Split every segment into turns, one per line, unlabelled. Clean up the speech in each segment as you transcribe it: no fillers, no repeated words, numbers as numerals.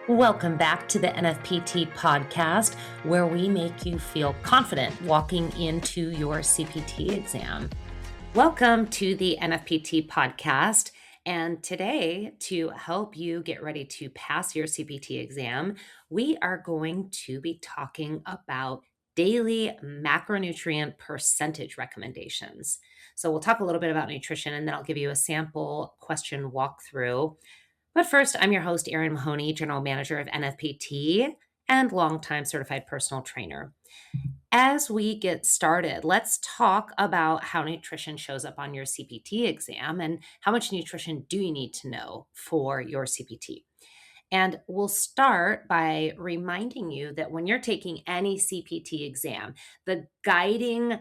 Welcome back to the NFPT podcast, where we make you feel confident walking into your CPT exam. Welcome to the NFPT podcast. And today, to help you get ready to pass your CPT exam, we are going to be talking about daily macronutrient percentage recommendations. So, we'll talk a little bit about nutrition, and then I'll give you a sample question walkthrough. But first, I'm your host, Erin Mahoney, General Manager of NFPT and longtime certified personal trainer. As we get started, let's talk about how nutrition shows up on your CPT exam and how much nutrition do you need to know for your CPT. And we'll start by reminding you that when you're taking any CPT exam, the guiding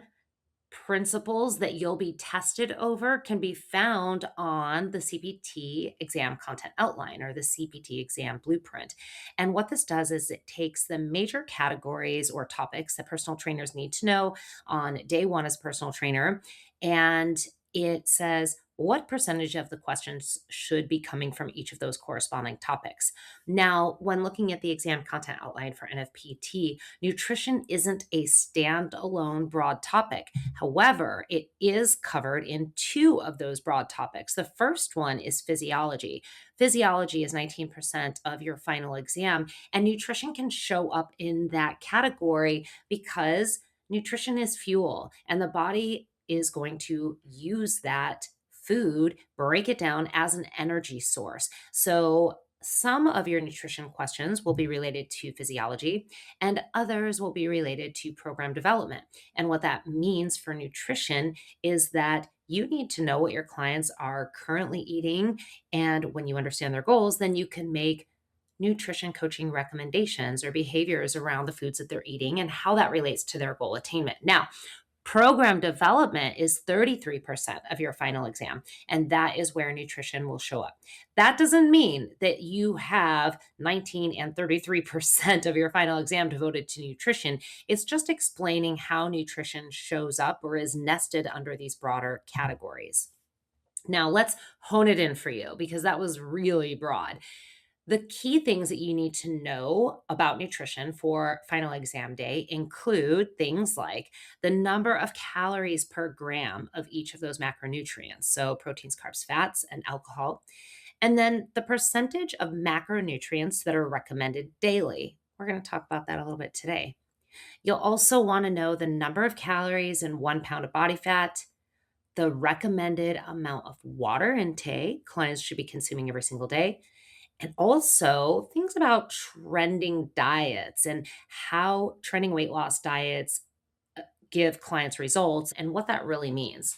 principles that you'll be tested over can be found on the CPT exam content outline or the CPT exam blueprint. And what this does is it takes the major categories or topics that personal trainers need to know on day one as a personal trainer, and it says what percentage of the questions should be coming from each of those corresponding topics. Now, when looking at the exam content outline for NFPT, nutrition isn't a standalone broad topic. However, it is covered in two of those broad topics. The first one is physiology. Physiology is 19% of your final exam, and nutrition can show up in that category because nutrition is fuel, and the body is going to use that food, break it down as an energy source. So, some of your nutrition questions will be related to physiology, and others will be related to program development. And what that means for nutrition is that you need to know what your clients are currently eating. And when you understand their goals, then you can make nutrition coaching recommendations or behaviors around the foods that they're eating and how that relates to their goal attainment. Now, program development is 33% of your final exam, and that is where nutrition will show up. That doesn't mean that you have 19 and 33% of your final exam devoted to nutrition. It's just explaining how nutrition shows up or is nested under these broader categories. Now, let's hone it in for you because that was really broad. The key things that you need to know about nutrition for final exam day include things like the number of calories per gram of each of those macronutrients, so proteins, carbs, fats, and alcohol, and then the percentage of macronutrients that are recommended daily. We're going to talk about that a little bit today. You'll also want to know the number of calories in 1 pound of body fat, the recommended amount of water intake clients should be consuming every single day, and also things about trending diets and how trending weight loss diets give clients results and what that really means.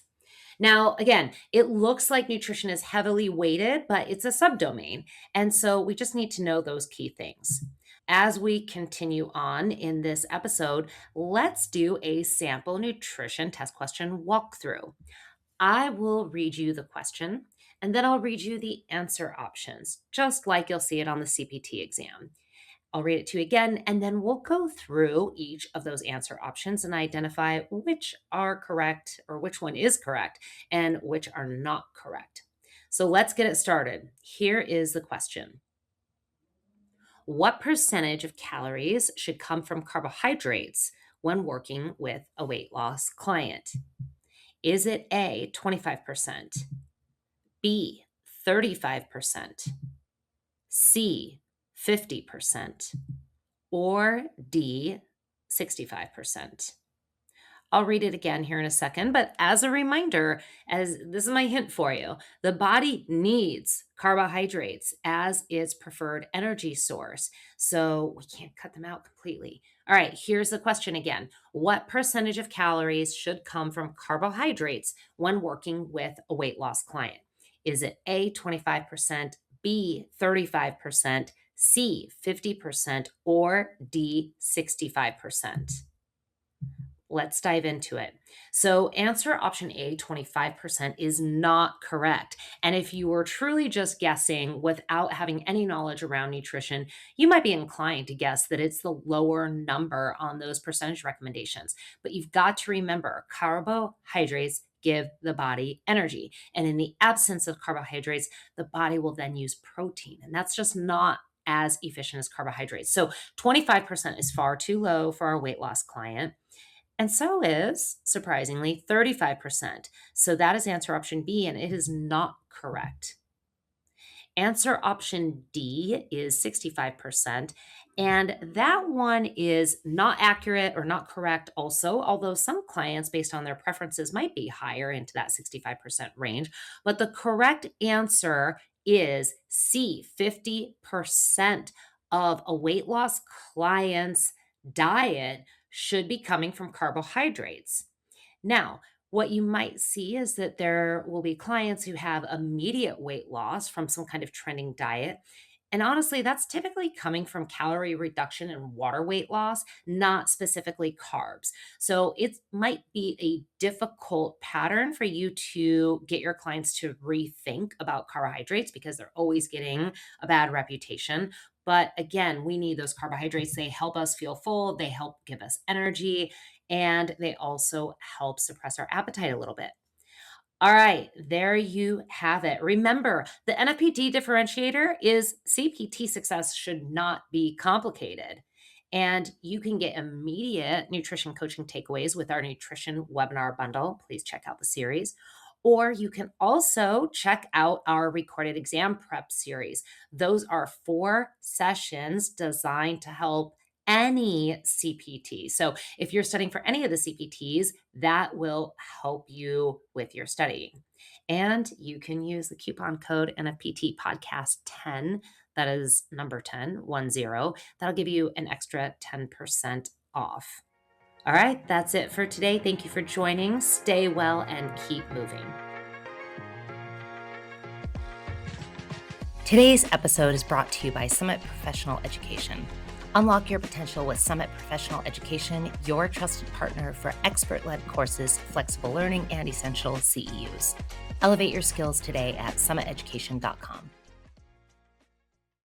Now, again, it looks like nutrition is heavily weighted, but it's a subdomain. And so we just need to know those key things. As we continue on in this episode, let's do a sample nutrition test question walkthrough. I will read you the question and then I'll read you the answer options, just like you'll see it on the CPT exam. I'll read it to you again, and then we'll go through each of those answer options and identify which are correct or which one is correct and which are not correct. So let's get it started. Here is the question. What percentage of calories should come from carbohydrates when working with a weight loss client? Is it A, 25%, B, 35%, C, 50%, or D, 65%? I'll read it again here in a second, but as a reminder, as this is my hint for you, the body needs carbohydrates as its preferred energy source. So we can't cut them out completely. All right, here's the question again. What percentage of calories should come from carbohydrates when working with a weight loss client? Is it A, 25%, B, 35%, C, 50%, or D, 65%? Let's dive into it. So, answer option A, 25%, is not correct. And if you were truly just guessing without having any knowledge around nutrition, you might be inclined to guess that it's the lower number on those percentage recommendations. But you've got to remember carbohydrates give the body energy. And in the absence of carbohydrates, the body will then use protein. And that's just not as efficient as carbohydrates. So 25% is far too low for our weight loss client. And so is, surprisingly, 35%. So that is answer option B, and it is not correct. Answer option D is 65%. And that one is not accurate or not correct, also, although some clients, based on their preferences, might be higher into that 65% range. But the correct answer is C. 50% of a weight loss client's diet should be coming from carbohydrates. Now, what you might see is that there will be clients who have immediate weight loss from some kind of trending diet. And honestly, that's typically coming from calorie reduction and water weight loss, not specifically carbs. So it might be a difficult pattern for you to get your clients to rethink about carbohydrates because they're always getting a bad reputation. But again, we need those carbohydrates. They help us feel full, they help give us energy, and they also help suppress our appetite a little bit. All right, there you have it. Remember, the NFPT differentiator is CPT success should not be complicated. And you can get immediate nutrition coaching takeaways with our nutrition webinar bundle. Please check out the series. Or you can also check out our recorded exam prep series. Those are 4 sessions designed to help any CPT. So if you're studying for any of the CPTs, that will help you with your studying. And you can use the coupon code NFPT podcast 10. That is number 10, 10. That'll give you an extra 10% off. All right, that's it for today. Thank you for joining. Stay well and keep moving. Today's episode is brought to you by Summit Professional Education. Unlock your potential with Summit Professional Education, your trusted partner for expert-led courses, flexible learning, and essential CEUs. Elevate your skills today at summiteducation.com.